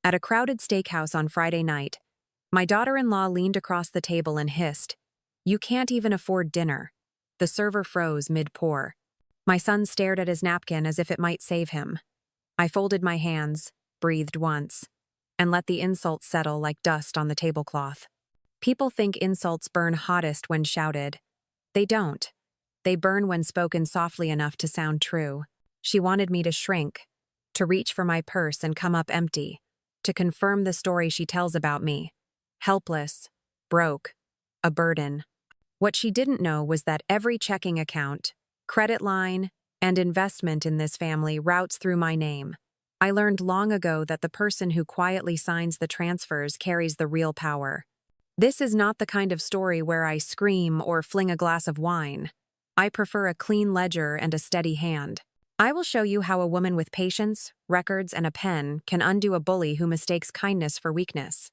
At a crowded steakhouse on Friday night, my daughter-in-law leaned across the table and hissed, "You can't even afford dinner." The server froze mid-pour. My son stared at his napkin as if it might save him. I folded my hands, breathed once, and let the insult settle like dust on the tablecloth. People think insults burn hottest when shouted. They don't. They burn when spoken softly enough to sound true. She wanted me to shrink, to reach for my purse and come up empty, to confirm the story she tells about me. Helpless, broke, a burden. What she didn't know was that every checking account, credit line, and investment in this family routes through my name. I learned long ago that the person who quietly signs the transfers carries the real power. This is not the kind of story where I scream or fling a glass of wine. I prefer a clean ledger and a steady hand. I will show you how a woman with patience, records, and a pen can undo a bully who mistakes kindness for weakness.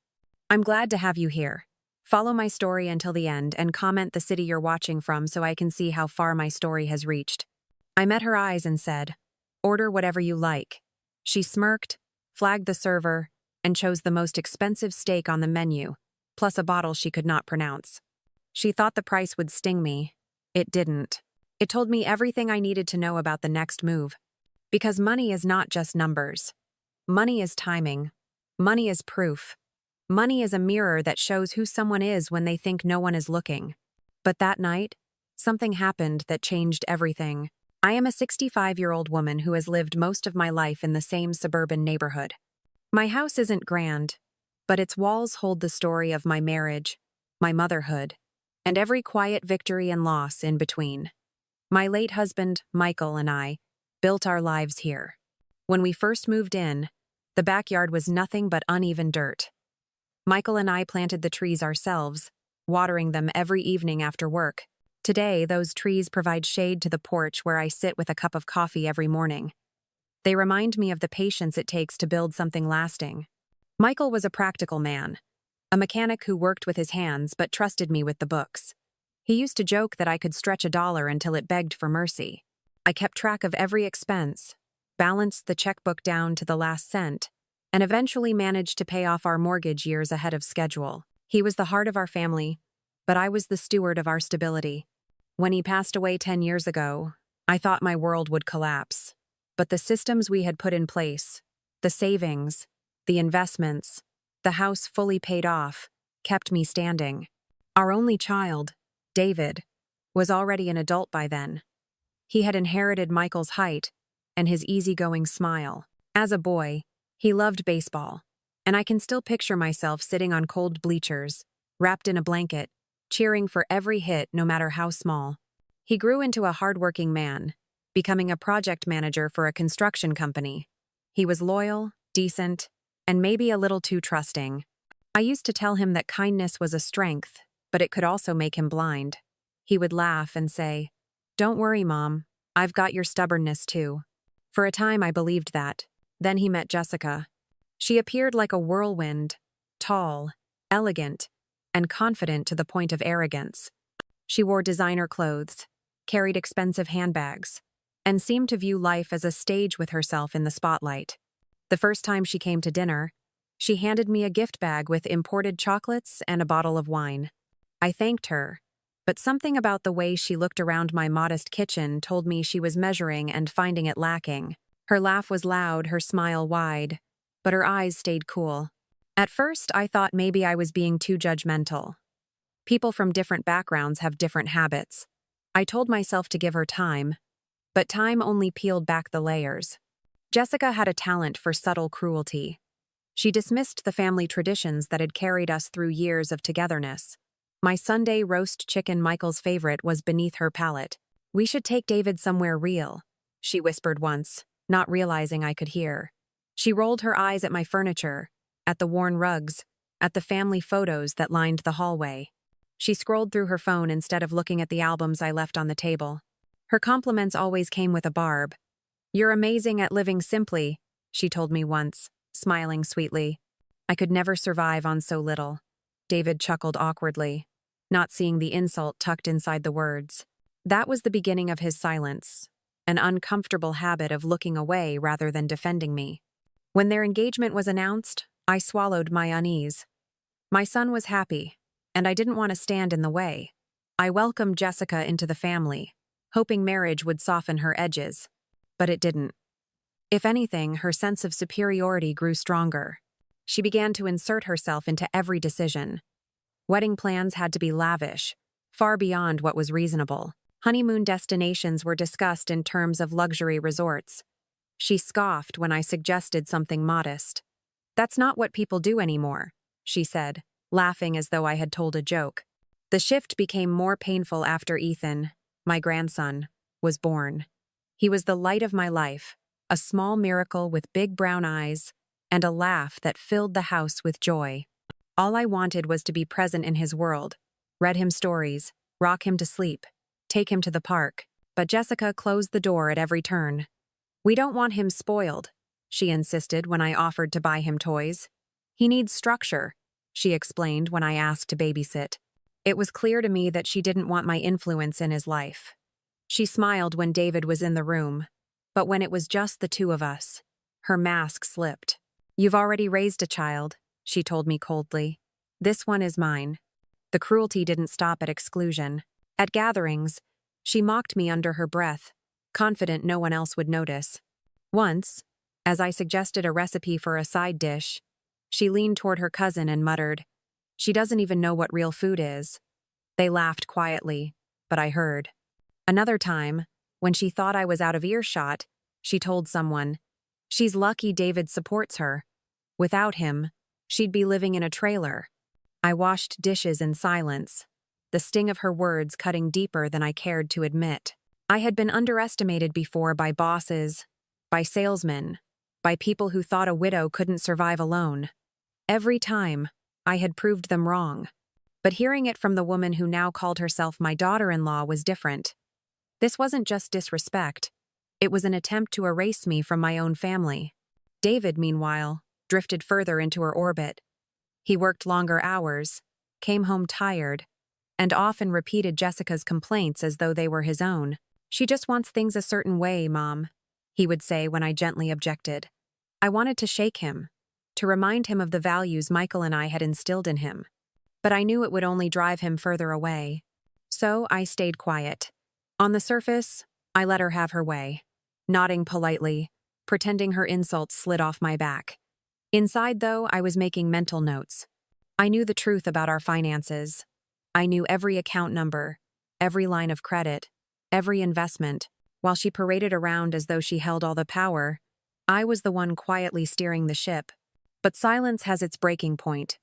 I'm glad to have you here. Follow my story until the end and comment the city you're watching from so I can see how far my story has reached. I met her eyes and said, "Order whatever you like." She smirked, flagged the server, and chose the most expensive steak on the menu, plus a bottle she could not pronounce. She thought the price would sting me. It didn't. It told me everything I needed to know about the next move. Because money is not just numbers. Money is timing. Money is proof. Money is a mirror that shows who someone is when they think no one is looking. But that night, something happened that changed everything. I am a 65-year-old woman who has lived most of my life in the same suburban neighborhood. My house isn't grand, but its walls hold the story of my marriage, my motherhood, and every quiet victory and loss in between. My late husband, Michael, and I built our lives here. When we first moved in, the backyard was nothing but uneven dirt. Michael and I planted the trees ourselves, watering them every evening after work. Today, those trees provide shade to the porch where I sit with a cup of coffee every morning. They remind me of the patience it takes to build something lasting. Michael was a practical man, a mechanic who worked with his hands but trusted me with the books. He used to joke that I could stretch a dollar until it begged for mercy. I kept track of every expense, balanced the checkbook down to the last cent, and eventually managed to pay off our mortgage years ahead of schedule. He was the heart of our family, but I was the steward of our stability. When he passed away 10 years ago, I thought my world would collapse. But the systems we had put in place, the savings, the investments, the house fully paid off, kept me standing. Our only child, David, was already an adult by then. He had inherited Michael's height and his easygoing smile. As a boy, he loved baseball, and I can still picture myself sitting on cold bleachers, wrapped in a blanket, cheering for every hit no matter how small. He grew into a hardworking man, becoming a project manager for a construction company. He was loyal, decent, and maybe a little too trusting. I used to tell him that kindness was a strength, but it could also make him blind. He would laugh and say, "Don't worry, Mom, I've got your stubbornness too." For a time I believed that. Then he met Jessica. She appeared like a whirlwind, tall, elegant, and confident to the point of arrogance. She wore designer clothes, carried expensive handbags, and seemed to view life as a stage with herself in the spotlight. The first time she came to dinner, she handed me a gift bag with imported chocolates and a bottle of wine. I thanked her, but something about the way she looked around my modest kitchen told me she was measuring and finding it lacking. Her laugh was loud, her smile wide, but her eyes stayed cool. At first, I thought maybe I was being too judgmental. People from different backgrounds have different habits. I told myself to give her time, but time only peeled back the layers. Jessica had a talent for subtle cruelty. She dismissed the family traditions that had carried us through years of togetherness. My Sunday roast chicken, Michael's favorite, was beneath her palate. "We should take David somewhere real," she whispered once, not realizing I could hear. She rolled her eyes at my furniture, at the worn rugs, at the family photos that lined the hallway. She scrolled through her phone instead of looking at the albums I left on the table. Her compliments always came with a barb. "You're amazing at living simply," she told me once, smiling sweetly. I could never survive on so little. David chuckled awkwardly, not seeing the insult tucked inside the words. That was the beginning of his silence, an uncomfortable habit of looking away rather than defending me. When their engagement was announced, I swallowed my unease. My son was happy, and I didn't want to stand in the way. I welcomed Jessica into the family, hoping marriage would soften her edges. But it didn't. If anything, her sense of superiority grew stronger. She began to insert herself into every decision. Wedding plans had to be lavish, far beyond what was reasonable. Honeymoon destinations were discussed in terms of luxury resorts. She scoffed when I suggested something modest. "That's not what people do anymore," she said, laughing as though I had told a joke. The shift became more painful after Ethan, my grandson, was born. He was the light of my life, a small miracle with big brown eyes and a laugh that filled the house with joy. All I wanted was to be present in his world, read him stories, rock him to sleep, take him to the park. But Jessica closed the door at every turn. "We don't want him spoiled," she insisted when I offered to buy him toys. "He needs structure," she explained when I asked to babysit. It was clear to me that she didn't want my influence in his life. She smiled when David was in the room, but when it was just the two of us, her mask slipped. "You've already raised a child," she told me coldly. "This one is mine." The cruelty didn't stop at exclusion. At gatherings, she mocked me under her breath, confident no one else would notice. Once, as I suggested a recipe for a side dish, she leaned toward her cousin and muttered, "She doesn't even know what real food is." They laughed quietly, but I heard. Another time, when she thought I was out of earshot, she told someone, "She's lucky David supports her. Without him, she'd be living in a trailer." I washed dishes in silence, the sting of her words cutting deeper than I cared to admit. I had been underestimated before by bosses, by salesmen, by people who thought a widow couldn't survive alone. Every time, I had proved them wrong. But hearing it from the woman who now called herself my daughter-in-law was different. This wasn't just disrespect. It was an attempt to erase me from my own family. David, meanwhile, drifted further into her orbit. He worked longer hours, came home tired, and often repeated Jessica's complaints as though they were his own. "She just wants things a certain way, Mom," he would say when I gently objected. I wanted to shake him, to remind him of the values Michael and I had instilled in him. But I knew it would only drive him further away. So I stayed quiet. On the surface, I let her have her way, nodding politely, pretending her insults slid off my back. Inside, though, I was making mental notes. I knew the truth about our finances. I knew every account number, every line of credit, every investment. While she paraded around as though she held all the power, I was the one quietly steering the ship. But silence has its breaking point.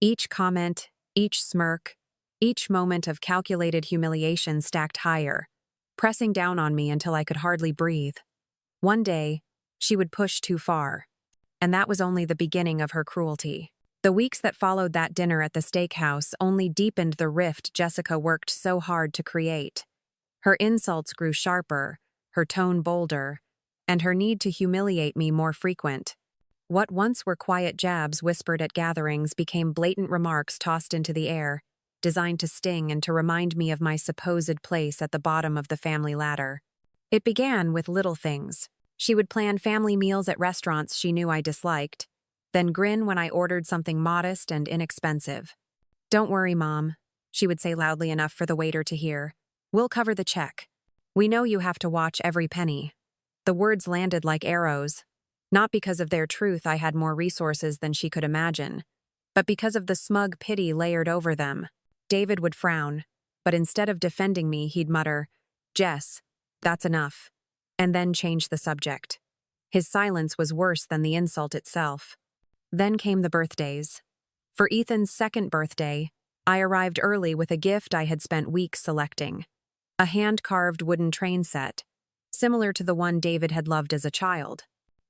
Each comment, each smirk, each moment of calculated humiliation stacked higher, pressing down on me until I could hardly breathe. One day, she would push too far. And that was only the beginning of her cruelty. The weeks that followed that dinner at the steakhouse only deepened the rift Jessica worked so hard to create. Her insults grew sharper, her tone bolder, and her need to humiliate me more frequent. What once were quiet jabs whispered at gatherings became blatant remarks tossed into the air, designed to sting and to remind me of my supposed place at the bottom of the family ladder. It began with little things. She would plan family meals at restaurants she knew I disliked, then grin when I ordered something modest and inexpensive. "Don't worry, Mom," she would say loudly enough for the waiter to hear. "We'll cover the check. We know you have to watch every penny." The words landed like arrows. Not because of their truth I had more resources than she could imagine, but because of the smug pity layered over them. David would frown, but instead of defending me, he'd mutter, "Jess, that's enough," and then change the subject. His silence was worse than the insult itself. Then came the birthdays. For Ethan's second birthday, I arrived early with a gift I had spent weeks selecting. A hand-carved wooden train set, similar to the one David had loved as a child.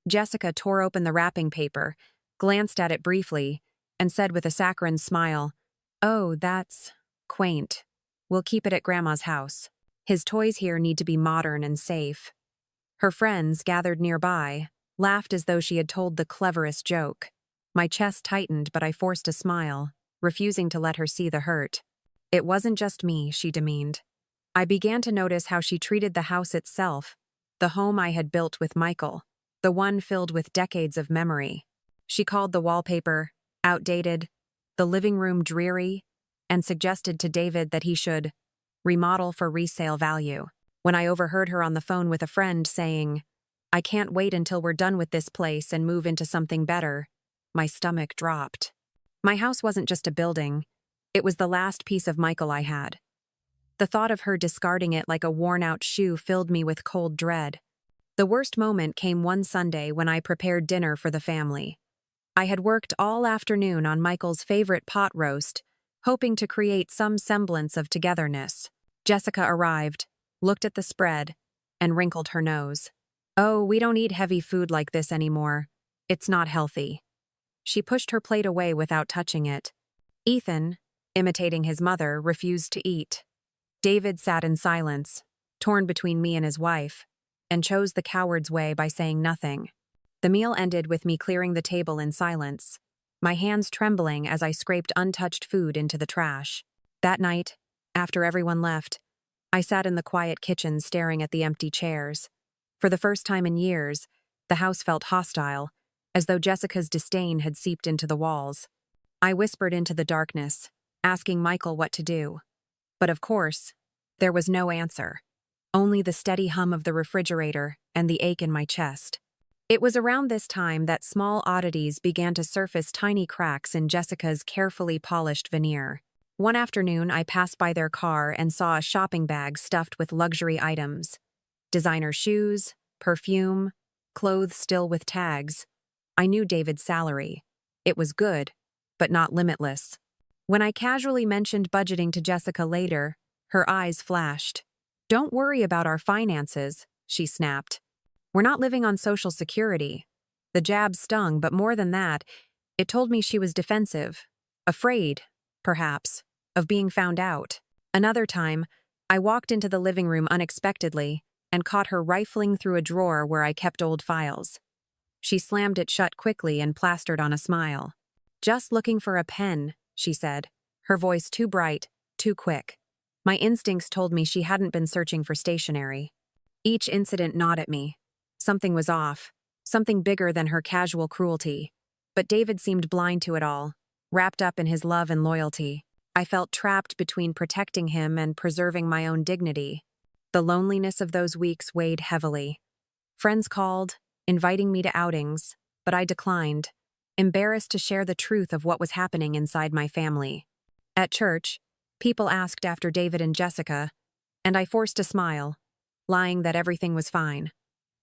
Jessica tore open the wrapping paper, glanced at it briefly, and said with a saccharine smile, "Oh, that's quaint. We'll keep it at Grandma's house. His toys here need to be modern and safe." Her friends, gathered nearby, laughed as though she had told the cleverest joke. My chest tightened, but I forced a smile, refusing to let her see the hurt. It wasn't just me, she demeaned. I began to notice how she treated the house itself, the home I had built with Michael, the one filled with decades of memory. She called the wallpaper outdated, the living room dreary, and suggested to David that he should remodel for resale value. When I overheard her on the phone with a friend saying, "I can't wait until we're done with this place and move into something better," my stomach dropped. My house wasn't just a building, it was the last piece of Michael I had. The thought of her discarding it like a worn-out shoe filled me with cold dread. The worst moment came one Sunday when I prepared dinner for the family. I had worked all afternoon on Michael's favorite pot roast, hoping to create some semblance of togetherness. Jessica arrived, looked at the spread, and wrinkled her nose. "Oh, we don't eat heavy food like this anymore. It's not healthy." She pushed her plate away without touching it. Ethan, imitating his mother, refused to eat. David sat in silence, torn between me and his wife, and chose the coward's way by saying nothing. The meal ended with me clearing the table in silence, my hands trembling as I scraped untouched food into the trash. That night, after everyone left, I sat in the quiet kitchen staring at the empty chairs. For the first time in years, the house felt hostile, as though Jessica's disdain had seeped into the walls. I whispered into the darkness, asking Michael what to do. But of course, there was no answer. Only the steady hum of the refrigerator and the ache in my chest. It was around this time that small oddities began to surface, tiny cracks in Jessica's carefully polished veneer. One afternoon, I passed by their car and saw a shopping bag stuffed with luxury items. Designer shoes, perfume, clothes still with tags. I knew David's salary. It was good, but not limitless. When I casually mentioned budgeting to Jessica later, her eyes flashed. "Don't worry about our finances," she snapped. "We're not living on Social Security." The jab stung, but more than that, it told me she was defensive, afraid, perhaps, of being found out. Another time, I walked into the living room unexpectedly and caught her rifling through a drawer where I kept old files. She slammed it shut quickly and plastered on a smile. "Just looking for a pen," she said, her voice too bright, too quick. My instincts told me she hadn't been searching for stationery. Each incident gnawed at me. Something was off, something bigger than her casual cruelty. But David seemed blind to it all, wrapped up in his love and loyalty. I felt trapped between protecting him and preserving my own dignity. The loneliness of those weeks weighed heavily. Friends called, inviting me to outings, but I declined, embarrassed to share the truth of what was happening inside my family. At church, people asked after David and Jessica, and I forced a smile, lying that everything was fine.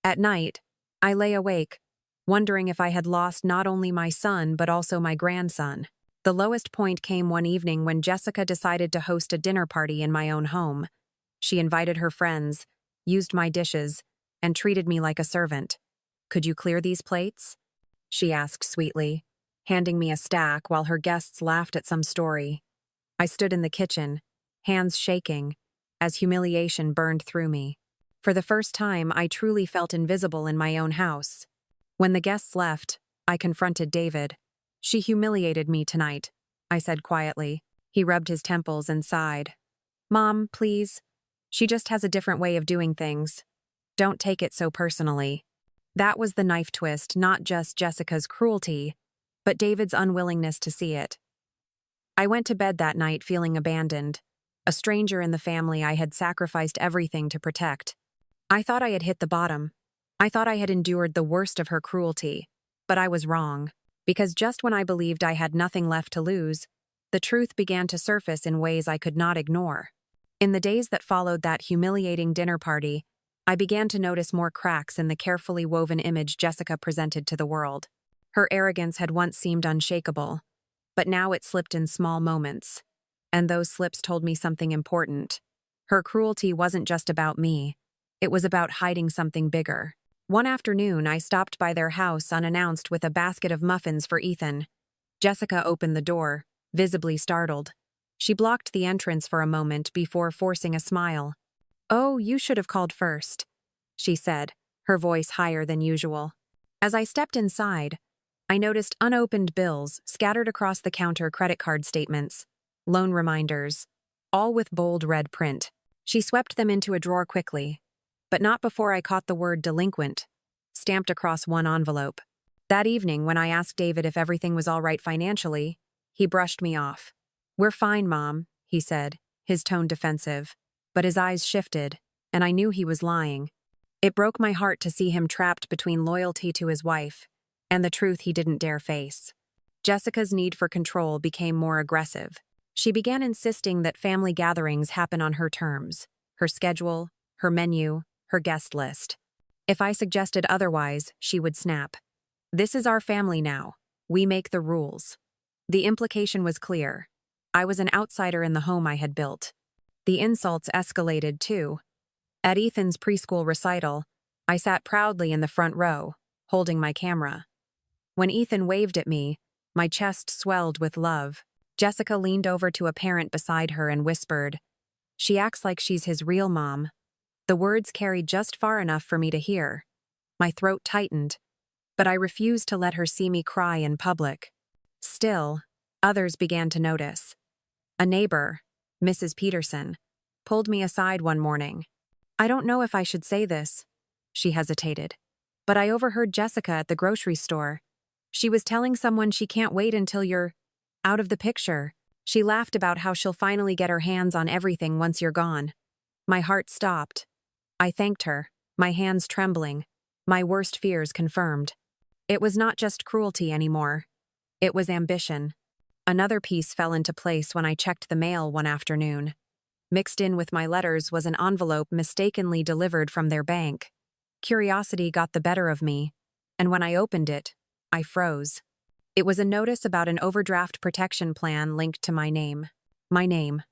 At night, I lay awake, wondering if I had lost not only my son but also my grandson. The lowest point came one evening when Jessica decided to host a dinner party in my own home. She invited her friends, used my dishes, and treated me like a servant. "Could you clear these plates?" she asked sweetly, handing me a stack while her guests laughed at some story. I stood in the kitchen, hands shaking, as humiliation burned through me. For the first time, I truly felt invisible in my own house. When the guests left, I confronted David. "She humiliated me tonight," I said quietly. He rubbed his temples and sighed. "Mom, please. She just has a different way of doing things. Don't take it so personally." That was the knife twist, not just Jessica's cruelty, but David's unwillingness to see it. I went to bed that night feeling abandoned, a stranger in the family I had sacrificed everything to protect. I thought I had hit the bottom. I thought I had endured the worst of her cruelty, but I was wrong, because just when I believed I had nothing left to lose, the truth began to surface in ways I could not ignore. In the days that followed that humiliating dinner party, I began to notice more cracks in the carefully woven image Jessica presented to the world. Her arrogance had once seemed unshakable, but now it slipped in small moments, and those slips told me something important. Her cruelty wasn't just about me. It was about hiding something bigger. One afternoon, I stopped by their house unannounced with a basket of muffins for Ethan. Jessica opened the door, visibly startled. She blocked the entrance for a moment before forcing a smile. "Oh, you should have called first," she said, her voice higher than usual. As I stepped inside, I noticed unopened bills scattered across the counter, credit card statements, loan reminders, all with bold red print. She swept them into a drawer quickly, but not before I caught the word delinquent, stamped across one envelope. That evening, when I asked David if everything was all right financially, he brushed me off. "We're fine, Mom," he said, his tone defensive. But his eyes shifted, and I knew he was lying. It broke my heart to see him trapped between loyalty to his wife and the truth he didn't dare face. Jessica's need for control became more aggressive. She began insisting that family gatherings happen on her terms, her schedule, her menu, her guest list. If I suggested otherwise, she would snap. "This is our family now. We make the rules." The implication was clear. I was an outsider in the home I had built. The insults escalated, too. At Ethan's preschool recital, I sat proudly in the front row, holding my camera. When Ethan waved at me, my chest swelled with love. Jessica leaned over to a parent beside her and whispered, "She acts like she's his real mom." The words carried just far enough for me to hear. My throat tightened, but I refused to let her see me cry in public. Still, others began to notice. A neighbor, Mrs. Peterson, pulled me aside one morning. "I don't know if I should say this," she hesitated, "but I overheard Jessica at the grocery store. She was telling someone she can't wait until you're out of the picture. She laughed about how she'll finally get her hands on everything once you're gone." My heart stopped. I thanked her, my hands trembling, my worst fears confirmed. It was not just cruelty anymore. It was ambition. Another piece fell into place when I checked the mail one afternoon. Mixed in with my letters was an envelope mistakenly delivered from their bank. Curiosity got the better of me, and when I opened it, I froze. It was a notice about an overdraft protection plan linked to my name. My name.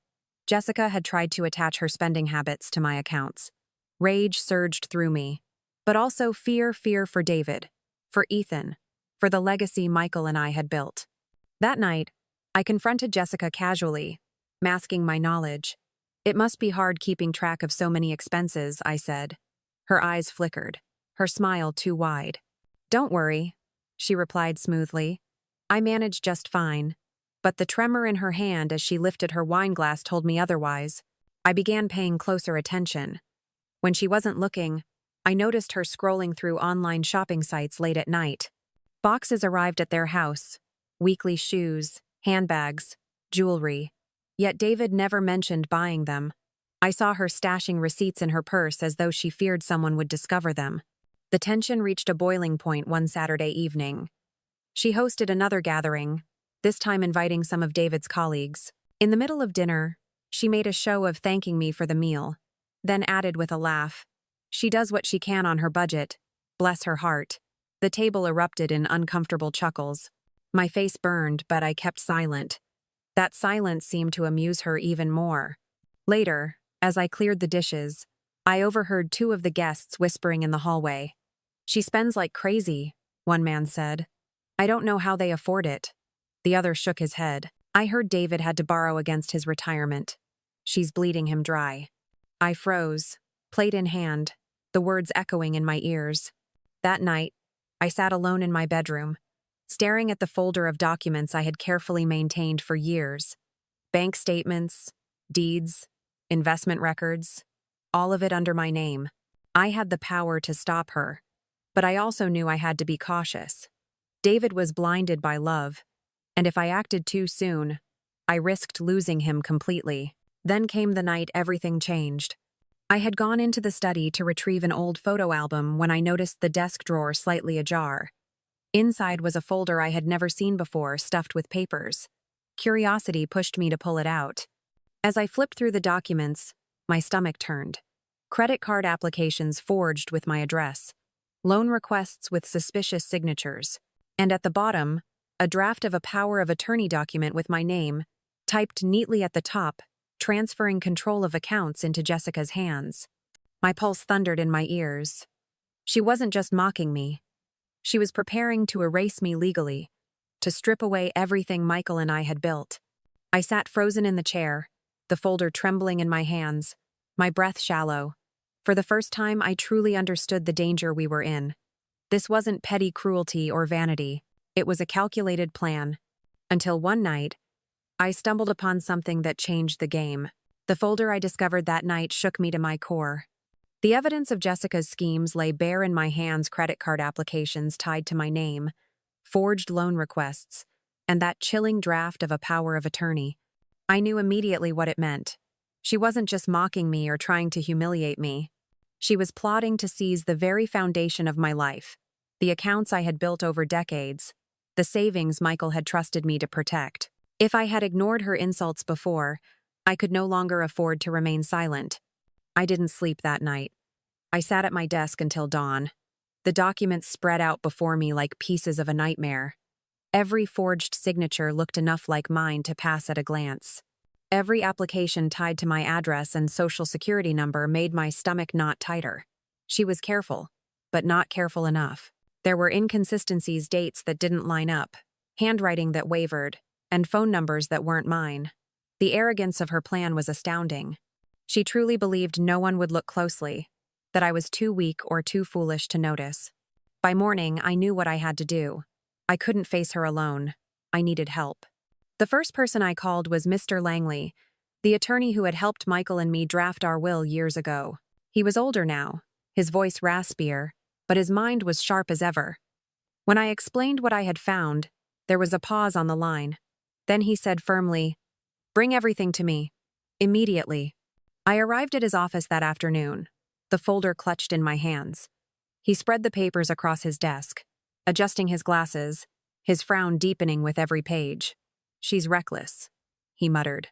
Jessica had tried to attach her spending habits to my accounts. Rage surged through me, but also fear for David, for Ethan, for the legacy Michael and I had built. That night, I confronted Jessica casually, masking my knowledge. "It must be hard keeping track of so many expenses," I said. Her eyes flickered, her smile too wide. "Don't worry," she replied smoothly. "I manage just fine." But the tremor in her hand as she lifted her wine glass told me otherwise. I began paying closer attention. When she wasn't looking, I noticed her scrolling through online shopping sites late at night. Boxes arrived at their house. Weekly shoes, handbags, jewelry. Yet David never mentioned buying them. I saw her stashing receipts in her purse as though she feared someone would discover them. The tension reached a boiling point one Saturday evening. She hosted another gathering, this time inviting some of David's colleagues. In the middle of dinner, she made a show of thanking me for the meal, then added with a laugh, "She does what she can on her budget. Bless her heart." The table erupted in uncomfortable chuckles. My face burned, but I kept silent. That silence seemed to amuse her even more. Later, as I cleared the dishes, I overheard two of the guests whispering in the hallway. "She spends like crazy," one man said. "I don't know how they afford it." The other shook his head. I heard David had to borrow against his retirement. "She's bleeding him dry." I froze, plate in hand, the words echoing in my ears. That night, I sat alone in my bedroom, staring at the folder of documents I had carefully maintained for years. Bank statements, deeds, investment records, all of it under my name. I had the power to stop her, but I also knew I had to be cautious. David was blinded by love, and if I acted too soon, I risked losing him completely. Then came the night everything changed. I had gone into the study to retrieve an old photo album when I noticed the desk drawer slightly ajar. Inside was a folder I had never seen before, stuffed with papers. Curiosity pushed me to pull it out. As I flipped through the documents, my stomach turned. Credit card applications forged with my address, loan requests with suspicious signatures, and at the bottom, a draft of a power of attorney document with my name, typed neatly at the top, transferring control of accounts into Jessica's hands. My pulse thundered in my ears. She wasn't just mocking me. She was preparing to erase me legally, to strip away everything Michael and I had built. I sat frozen in the chair, the folder trembling in my hands, my breath shallow. For the first time, I truly understood the danger we were in. This wasn't petty cruelty or vanity. It was a calculated plan. Until one night, I stumbled upon something that changed the game. The folder I discovered that night shook me to my core. The evidence of Jessica's schemes lay bare in my hands: credit card applications tied to my name, forged loan requests, and that chilling draft of a power of attorney. I knew immediately what it meant. She wasn't just mocking me or trying to humiliate me. She was plotting to seize the very foundation of my life, the accounts I had built over decades, the savings Michael had trusted me to protect. If I had ignored her insults before, I could no longer afford to remain silent. I didn't sleep that night. I sat at my desk until dawn. The documents spread out before me like pieces of a nightmare. Every forged signature looked enough like mine to pass at a glance. Every application tied to my address and social security number made my stomach knot tighter. She was careful, but not careful enough. There were inconsistencies, dates that didn't line up, handwriting that wavered, and phone numbers that weren't mine. The arrogance of her plan was astounding. She truly believed no one would look closely, that I was too weak or too foolish to notice. By morning, I knew what I had to do. I couldn't face her alone. I needed help. The first person I called was Mr. Langley, the attorney who had helped Michael and me draft our will years ago. He was older now, his voice raspier, but his mind was sharp as ever. When I explained what I had found, there was a pause on the line. Then he said firmly, "Bring everything to me. Immediately." I arrived at his office that afternoon, the folder clutched in my hands. He spread the papers across his desk, adjusting his glasses, his frown deepening with every page. "She's reckless," he muttered.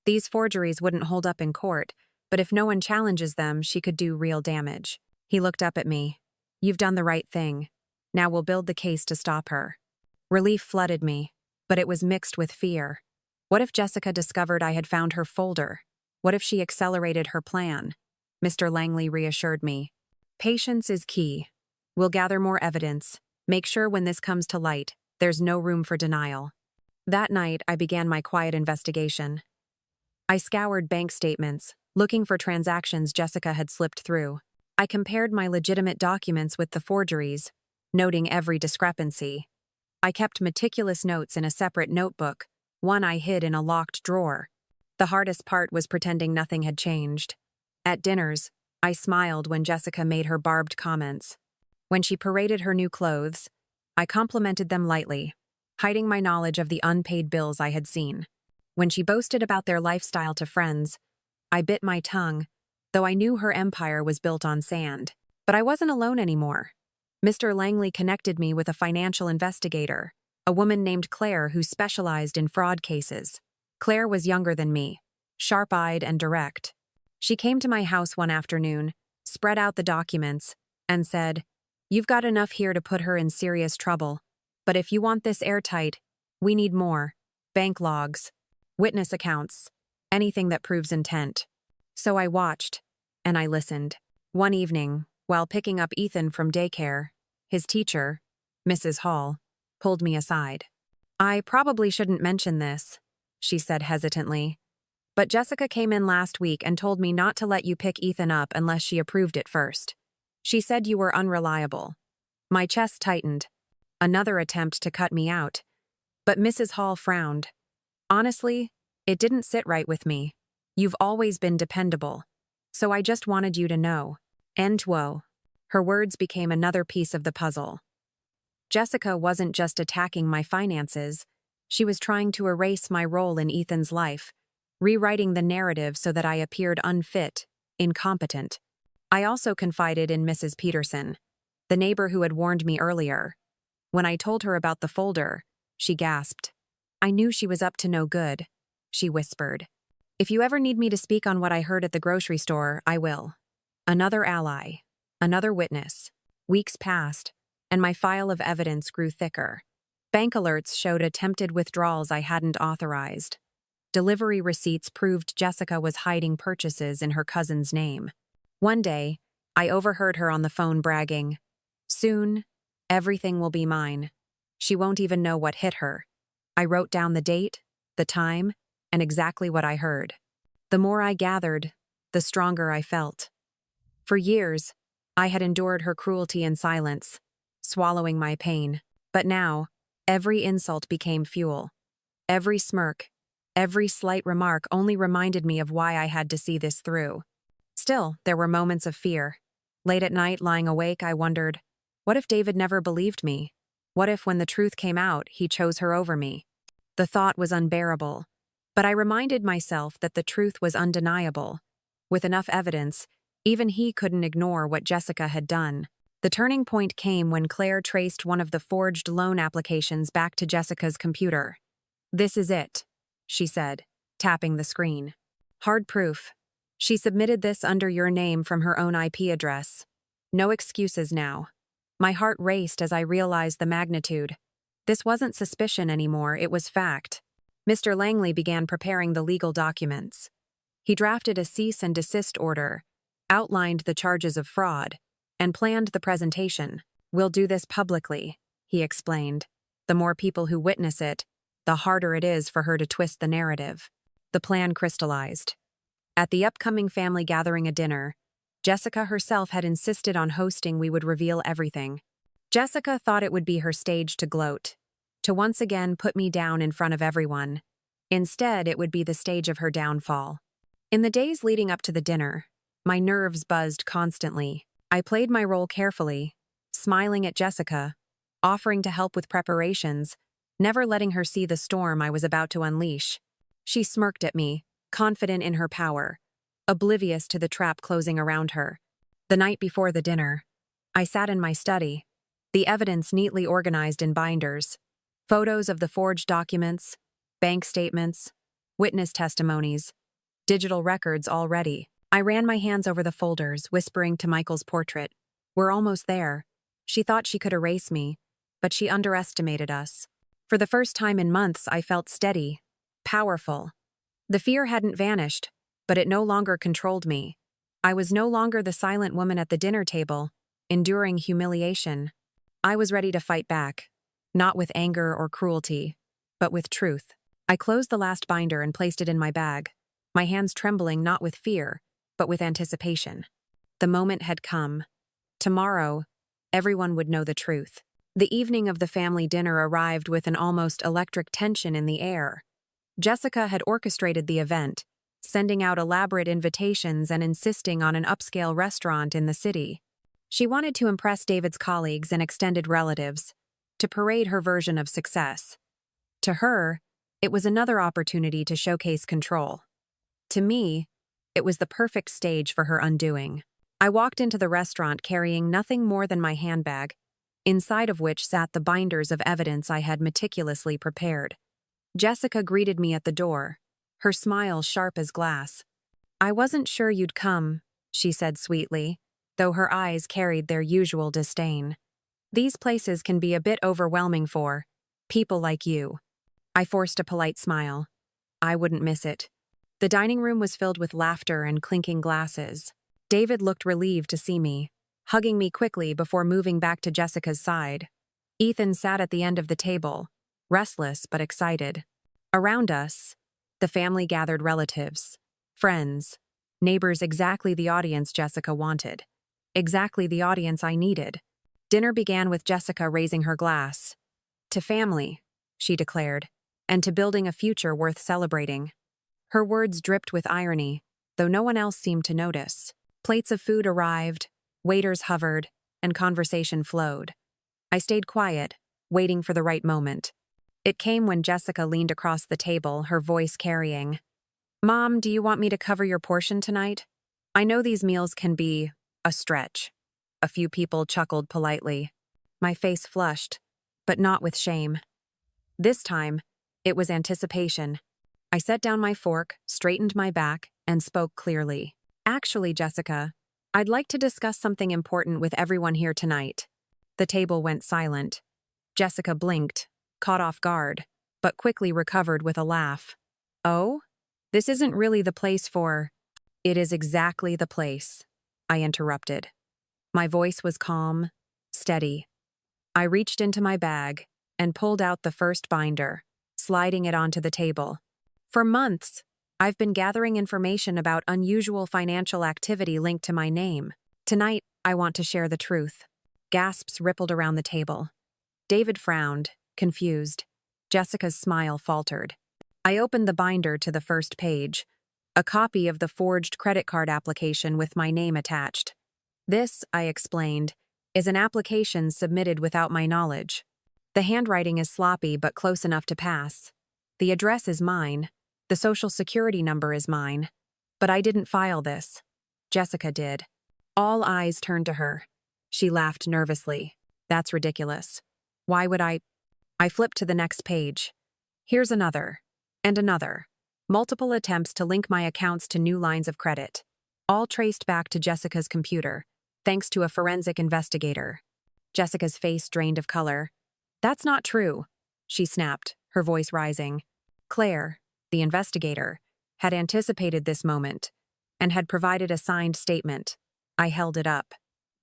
"These forgeries wouldn't hold up in court, but if no one challenges them, she could do real damage." He looked up at me. "You've done the right thing. Now we'll build the case to stop her." Relief flooded me, but it was mixed with fear. What if Jessica discovered I had found her folder? What if she accelerated her plan? Mr. Langley reassured me. "Patience is key. We'll gather more evidence. Make sure when this comes to light, there's no room for denial." That night, I began my quiet investigation. I scoured bank statements, looking for transactions Jessica had slipped through. I compared my legitimate documents with the forgeries, noting every discrepancy. I kept meticulous notes in a separate notebook, one I hid in a locked drawer. The hardest part was pretending nothing had changed. At dinners, I smiled when Jessica made her barbed comments. When she paraded her new clothes, I complimented them lightly, hiding my knowledge of the unpaid bills I had seen. When she boasted about their lifestyle to friends, I bit my tongue, though I knew her empire was built on sand. But I wasn't alone anymore. Mr. Langley connected me with a financial investigator, a woman named Claire who specialized in fraud cases. Claire was younger than me, sharp-eyed and direct. She came to my house one afternoon, spread out the documents, and said, "You've got enough here to put her in serious trouble. But if you want this airtight, we need more. Bank logs, witness accounts, anything that proves intent." So I watched, and I listened. One evening, while picking up Ethan from daycare, his teacher, Mrs. Hall, pulled me aside. "I probably shouldn't mention this," she said hesitantly, "but Jessica came in last week and told me not to let you pick Ethan up unless she approved it first. She said you were unreliable." My chest tightened. Another attempt to cut me out. But Mrs. Hall frowned. "Honestly, it didn't sit right with me. You've always been dependable. So I just wanted you to know." Entwo. Her words became another piece of the puzzle. Jessica wasn't just attacking my finances. She was trying to erase my role in Ethan's life, rewriting the narrative so that I appeared unfit, incompetent. I also confided in Mrs. Peterson, the neighbor who had warned me earlier. When I told her about the folder, she gasped. "I knew she was up to no good," she whispered. "If you ever need me to speak on what I heard at the grocery store, I will." Another ally, another witness. Weeks passed, and my file of evidence grew thicker. Bank alerts showed attempted withdrawals I hadn't authorized. Delivery receipts proved Jessica was hiding purchases in her cousin's name. One day, I overheard her on the phone bragging, "Soon, everything will be mine. She won't even know what hit her." I wrote down the date, the time, and exactly what I heard. The more I gathered, the stronger I felt. For years, I had endured her cruelty in silence, swallowing my pain. But now, every insult became fuel. Every smirk, every slight remark only reminded me of why I had to see this through. Still, there were moments of fear. Late at night, lying awake, I wondered, what if David never believed me? What if, when the truth came out, he chose her over me? The thought was unbearable, but I reminded myself that the truth was undeniable. With enough evidence, even he couldn't ignore what Jessica had done. The turning point came when Claire traced one of the forged loan applications back to Jessica's computer. "This is it," she said, tapping the screen. "Hard proof. She submitted this under your name from her own IP address. No excuses now." My heart raced as I realized the magnitude. This wasn't suspicion anymore, it was fact. Mr. Langley began preparing the legal documents. He drafted a cease and desist order, outlined the charges of fraud, and planned the presentation. "We'll do this publicly," he explained. "The more people who witness it, the harder it is for her to twist the narrative." The plan crystallized. At the upcoming family gathering at dinner, Jessica herself had insisted on hosting. We would reveal everything. Jessica thought it would be her stage to gloat, to once again put me down in front of everyone. Instead, it would be the stage of her downfall. In the days leading up to the dinner, my nerves buzzed constantly. I played my role carefully, smiling at Jessica, offering to help with preparations, never letting her see the storm I was about to unleash. She smirked at me, confident in her power, oblivious to the trap closing around her. The night before the dinner, I sat in my study, the evidence neatly organized in binders, photos of the forged documents, bank statements, witness testimonies, digital records all ready. I ran my hands over the folders, whispering to Michael's portrait. "We're almost there." She thought she could erase me, but she underestimated us. For the first time in months, I felt steady, powerful. The fear hadn't vanished, but it no longer controlled me. I was no longer the silent woman at the dinner table, enduring humiliation. I was ready to fight back, not with anger or cruelty, but with truth. I closed the last binder and placed it in my bag, my hands trembling not with fear, but with anticipation. The moment had come. Tomorrow, everyone would know the truth. The evening of the family dinner arrived with an almost electric tension in the air. Jessica had orchestrated the event, sending out elaborate invitations and insisting on an upscale restaurant in the city. She wanted to impress David's colleagues and extended relatives, to parade her version of success. To her, it was another opportunity to showcase control. To me, it was the perfect stage for her undoing. I walked into the restaurant carrying nothing more than my handbag, inside of which sat the binders of evidence I had meticulously prepared. Jessica greeted me at the door, her smile sharp as glass. "I wasn't sure you'd come," she said sweetly, though her eyes carried their usual disdain. "These places can be a bit overwhelming for people like you." I forced a polite smile. I wouldn't miss it. The dining room was filled with laughter and clinking glasses. David looked relieved to see me, hugging me quickly before moving back to Jessica's side. Ethan sat at the end of the table, restless but excited. Around us, the family gathered relatives, friends, neighbors, exactly the audience Jessica wanted, exactly the audience I needed. Dinner began with Jessica raising her glass. "To family," she declared, "and to building a future worth celebrating." Her words dripped with irony, though no one else seemed to notice. Plates of food arrived, waiters hovered, and conversation flowed. I stayed quiet, waiting for the right moment. It came when Jessica leaned across the table, her voice carrying, "Mom, do you want me to cover your portion tonight? I know these meals can be a stretch." A few people chuckled politely. My face flushed, but not with shame. This time, it was anticipation. I set down my fork, straightened my back, and spoke clearly. "Actually, Jessica, I'd like to discuss something important with everyone here tonight." The table went silent. Jessica blinked, caught off guard, but quickly recovered with a laugh. "Oh? This isn't really the place for—" "It is exactly the place," I interrupted. My voice was calm, steady. I reached into my bag and pulled out the first binder, sliding it onto the table. "For months, I've been gathering information about unusual financial activity linked to my name. Tonight, I want to share the truth." Gasps rippled around the table. David frowned, confused. Jessica's smile faltered. I opened the binder to the first page, a copy of the forged credit card application with my name attached. "This," I explained, "is an application submitted without my knowledge." The handwriting is sloppy but close enough to pass. The address is mine. The social security number is mine. But I didn't file this. Jessica did. All eyes turned to her. She laughed nervously. That's ridiculous. Why would I? I flipped to the next page. Here's another. And another. Multiple attempts to link my accounts to new lines of credit. All traced back to Jessica's computer, thanks to a forensic investigator. Jessica's face drained of color. That's not true, she snapped, her voice rising. Claire, the investigator, had anticipated this moment and had provided a signed statement. I held it up.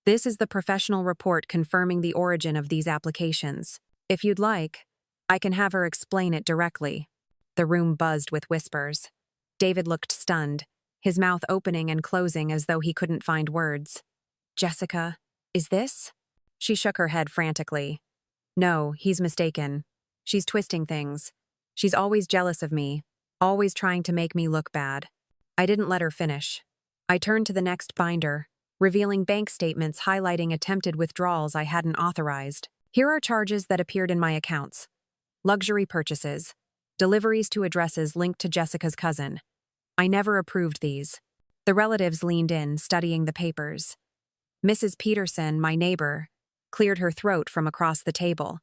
This is the professional report confirming the origin of these applications. If you'd like, I can have her explain it directly. The room buzzed with whispers. David looked stunned, his mouth opening and closing as though he couldn't find words. Jessica, is this? She shook her head frantically. No, he's mistaken. She's twisting things. She's always jealous of me, always trying to make me look bad. I didn't let her finish. I turned to the next binder, revealing bank statements highlighting attempted withdrawals I hadn't authorized. Here are charges that appeared in my accounts. Luxury purchases. Deliveries to addresses linked to Jessica's cousin. I never approved these. The relatives leaned in, studying the papers. Mrs. Peterson, my neighbor, cleared her throat from across the table.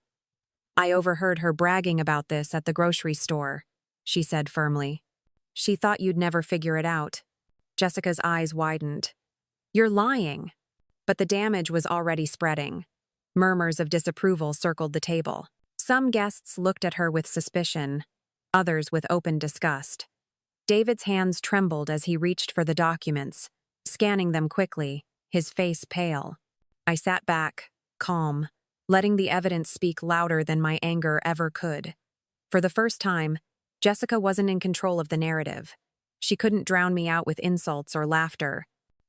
I overheard her bragging about this at the grocery store, she said firmly. She thought you'd never figure it out. Jessica's eyes widened. You're lying. But the damage was already spreading. Murmurs of disapproval circled the table. Some guests looked at her with suspicion, others with open disgust. David's hands trembled as he reached for the documents, scanning them quickly, his face pale. I sat back, calm, letting the evidence speak louder than my anger ever could. For the first time, Jessica wasn't in control of the narrative. She couldn't drown me out with insults or laughter.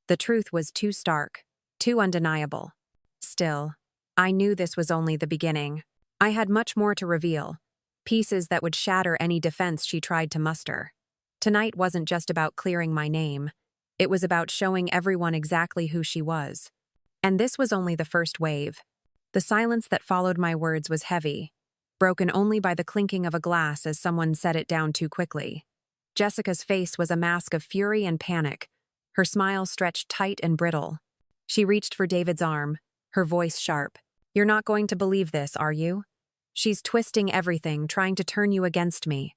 The truth was too stark, too undeniable. Still, I knew this was only the beginning. I had much more to reveal, pieces that would shatter any defense she tried to muster. Tonight wasn't just about clearing my name. It was about showing everyone exactly who she was. And this was only the first wave. The silence that followed my words was heavy, broken only by the clinking of a glass as someone set it down too quickly. Jessica's face was a mask of fury and panic, her smile stretched tight and brittle. She reached for David's arm, her voice sharp. You're not going to believe this, are you? She's twisting everything, trying to turn you against me.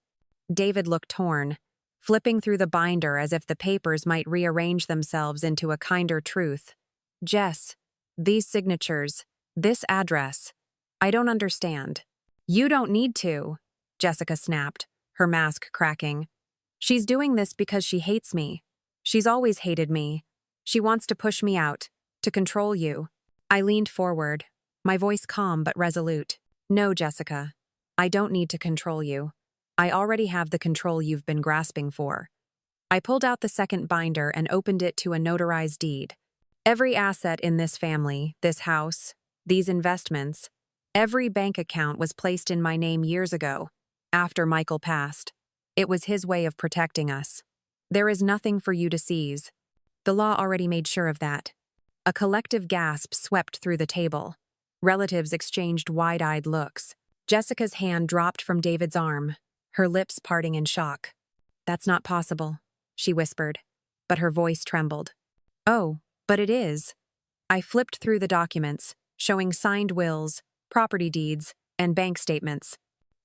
David looked torn, flipping through the binder as if the papers might rearrange themselves into a kinder truth. Jess, these signatures, this address. I don't understand. You don't need to, Jessica snapped, her mask cracking. She's doing this because she hates me. She's always hated me. She wants to push me out, to control you. I leaned forward, my voice calm but resolute. No, Jessica. I don't need to control you. I already have the control you've been grasping for. I pulled out the second binder and opened it to a notarized deed. Every asset in this family, this house, these investments, every bank account was placed in my name years ago, after Michael passed. It was his way of protecting us. There is nothing for you to seize. The law already made sure of that. A collective gasp swept through the table. Relatives exchanged wide-eyed looks. Jessica's hand dropped from David's arm, her lips parting in shock. That's not possible, she whispered, but her voice trembled. Oh, but it is. I flipped through the documents, showing signed wills, property deeds, and bank statements.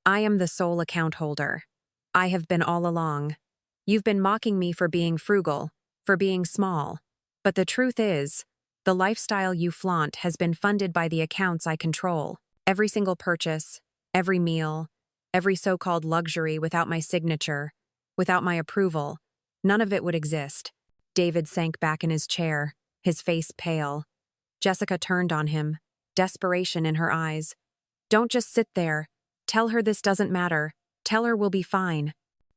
I am the sole account holder. I have been all along. You've been mocking me for being frugal, for being small. But the truth is, the lifestyle you flaunt has been funded by the accounts I control. Every single purchase, every meal, every so-called luxury without my signature, without my approval, none of it would exist. David sank back in his chair, his face pale. Jessica turned on him, desperation in her eyes. Don't just sit there. Tell her this doesn't matter. Tell her we'll be fine.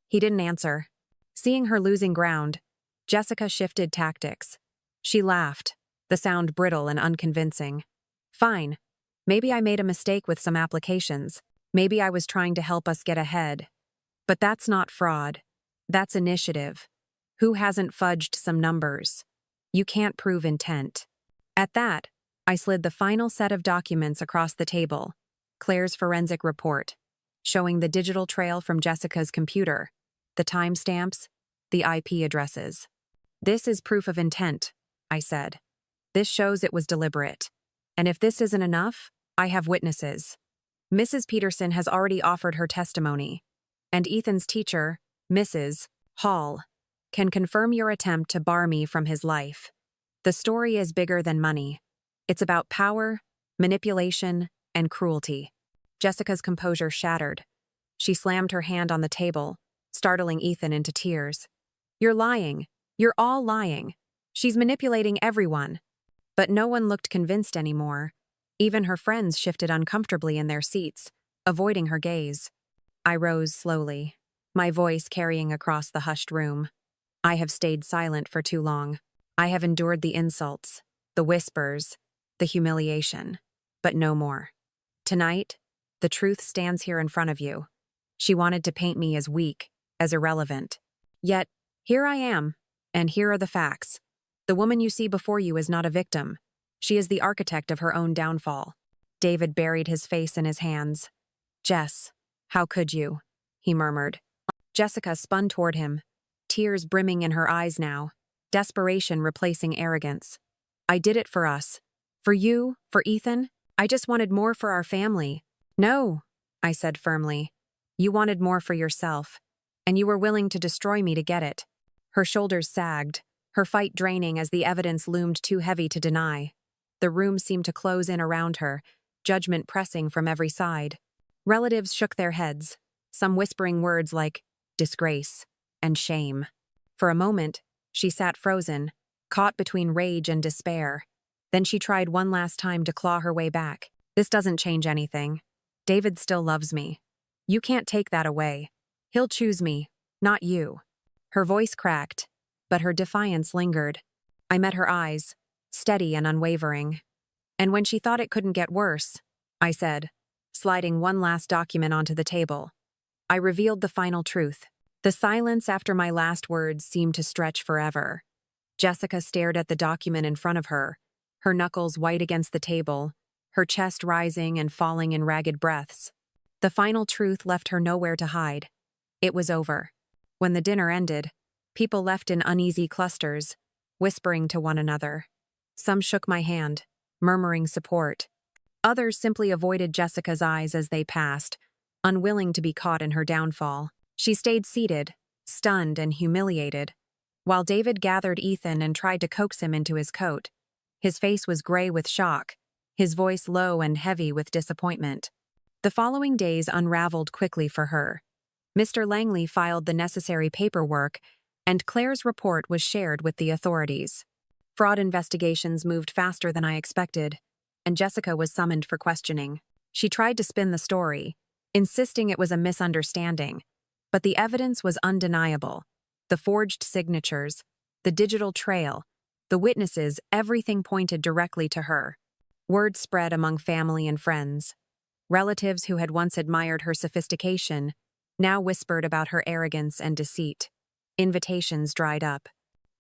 He didn't answer. Seeing her losing ground, Jessica shifted tactics. She laughed, the sound brittle and unconvincing. Fine. Maybe I made a mistake with some applications. Maybe I was trying to help us get ahead. But that's not fraud. That's initiative. Who hasn't fudged some numbers? You can't prove intent. At that, I slid the final set of documents across the table. Claire's forensic report, showing the digital trail from Jessica's computer, the timestamps, the IP addresses. This is proof of intent, I said. This shows it was deliberate. And if this isn't enough, I have witnesses. Mrs. Peterson has already offered her testimony. And Ethan's teacher, Mrs. Hall, can confirm your attempt to bar me from his life. The story is bigger than money. It's about power, manipulation, and cruelty. Jessica's composure shattered. She slammed her hand on the table, startling Ethan into tears. You're lying. You're all lying. She's manipulating everyone. But no one looked convinced anymore. Even her friends shifted uncomfortably in their seats, avoiding her gaze. I rose slowly, my voice carrying across the hushed room. I have stayed silent for too long. I have endured the insults, the whispers, the humiliation, but no more. Tonight, the truth stands here in front of you. She wanted to paint me as weak, as irrelevant. Yet, here I am, and here are the facts. The woman you see before you is not a victim. She is the architect of her own downfall. David buried his face in his hands. Jess, how could you? He murmured. Jessica spun toward him, tears brimming in her eyes now, desperation replacing arrogance. I did it for us. For you, for Ethan. I just wanted more for our family. No, I said firmly. You wanted more for yourself, and you were willing to destroy me to get it. Her shoulders sagged, her fight draining as the evidence loomed too heavy to deny. The room seemed to close in around her, judgment pressing from every side. Relatives shook their heads, some whispering words like disgrace and shame. For a moment, she sat frozen, caught between rage and despair. Then she tried one last time to claw her way back. This doesn't change anything. David still loves me. You can't take that away. He'll choose me, not you. Her voice cracked, but her defiance lingered. I met her eyes, steady and unwavering. And when she thought it couldn't get worse, I said, sliding one last document onto the table. I revealed the final truth. The silence after my last words seemed to stretch forever. Jessica stared at the document in front of her, her knuckles white against the table, her chest rising and falling in ragged breaths. The final truth left her nowhere to hide. It was over. When the dinner ended, people left in uneasy clusters, whispering to one another. Some shook my hand, murmuring support. Others simply avoided Jessica's eyes as they passed, unwilling to be caught in her downfall. She stayed seated, stunned and humiliated, while David gathered Ethan and tried to coax him into his coat. His face was gray with shock, his voice low and heavy with disappointment. The following days unraveled quickly for her. Mr. Langley filed the necessary paperwork, and Claire's report was shared with the authorities. Fraud investigations moved faster than I expected, and Jessica was summoned for questioning. She tried to spin the story, insisting it was a misunderstanding, but the evidence was undeniable. The forged signatures, the digital trail, the witnesses, everything pointed directly to her. Word spread among family and friends. Relatives who had once admired her sophistication now whispered about her arrogance and deceit. Invitations dried up.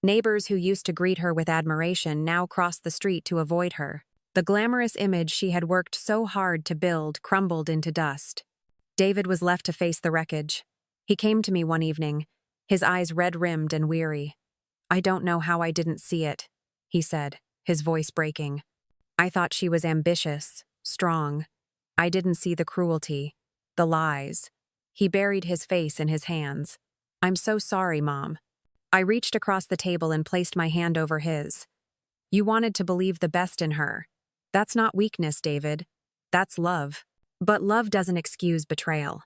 Neighbors who used to greet her with admiration now crossed the street to avoid her. The glamorous image she had worked so hard to build crumbled into dust. David was left to face the wreckage. He came to me one evening, his eyes red-rimmed and weary. I don't know how I didn't see it, he said, his voice breaking. I thought she was ambitious, strong. I didn't see the cruelty, the lies. He buried his face in his hands. I'm so sorry, Mom. I reached across the table and placed my hand over his. You wanted to believe the best in her. That's not weakness, David. That's love. But love doesn't excuse betrayal.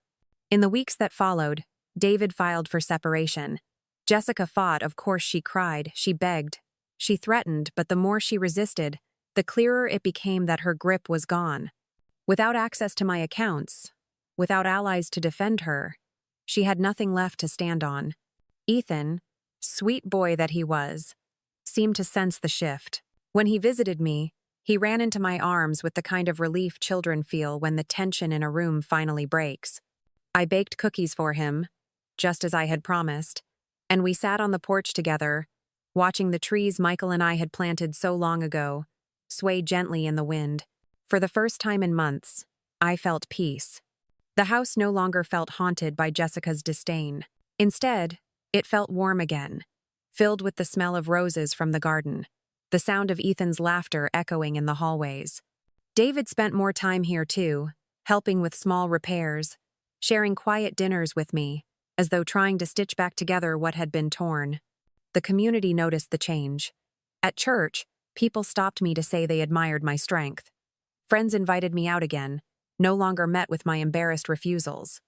In the weeks that followed, David filed for separation. Jessica fought, of course she cried, she begged. She threatened, but the more she resisted, the clearer it became that her grip was gone. Without access to my accounts, without allies to defend her, she had nothing left to stand on. Ethan, sweet boy that he was, seemed to sense the shift. When he visited me, he ran into my arms with the kind of relief children feel when the tension in a room finally breaks. I baked cookies for him, just as I had promised, and we sat on the porch together, watching the trees Michael and I had planted so long ago sway gently in the wind. For the first time in months, I felt peace. The house no longer felt haunted by Jessica's disdain. Instead, it felt warm again, filled with the smell of roses from the garden, the sound of Ethan's laughter echoing in the hallways. David spent more time here too, helping with small repairs, sharing quiet dinners with me, as though trying to stitch back together what had been torn. The community noticed the change. At church, people stopped me to say they admired my strength. Friends invited me out again, no longer met with my embarrassed refusals.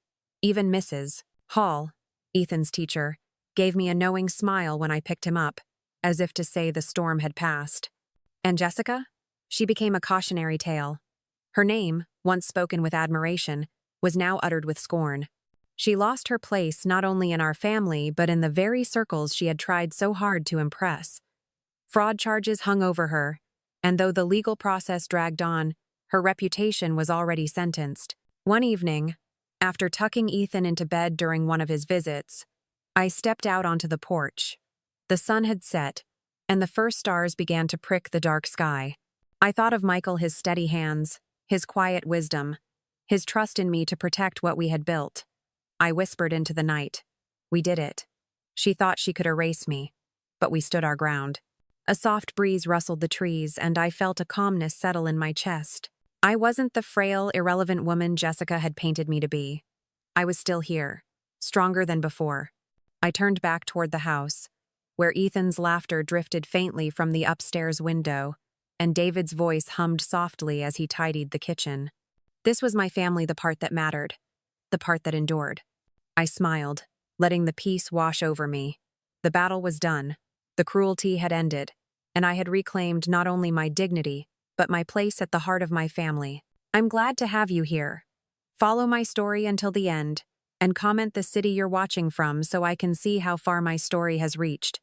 Even Mrs. Hall, Ethan's teacher, gave me a knowing smile when I picked him up, as if to say the storm had passed. And Jessica? She became a cautionary tale. Her name, once spoken with admiration, was now uttered with scorn. She lost her place not only in our family but in the very circles she had tried so hard to impress. Fraud charges hung over her, and though the legal process dragged on, her reputation was already sentenced. One evening, after tucking Ethan into bed during one of his visits, I stepped out onto the porch. The sun had set, and the first stars began to prick the dark sky. I thought of Michael, his steady hands, his quiet wisdom, his trust in me to protect what we had built. I whispered into the night, "We did it." She thought she could erase me, but we stood our ground. A soft breeze rustled the trees, and I felt a calmness settle in my chest. I wasn't the frail, irrelevant woman Jessica had painted me to be. I was still here, stronger than before. I turned back toward the house, where Ethan's laughter drifted faintly from the upstairs window, and David's voice hummed softly as he tidied the kitchen. This was my family, the part that mattered, the part that endured. I smiled, letting the peace wash over me. The battle was done. The cruelty had ended, and I had reclaimed not only my dignity, but my place at the heart of my family. I'm glad to have you here. Follow my story until the end, and comment the city you're watching from so I can see how far my story has reached.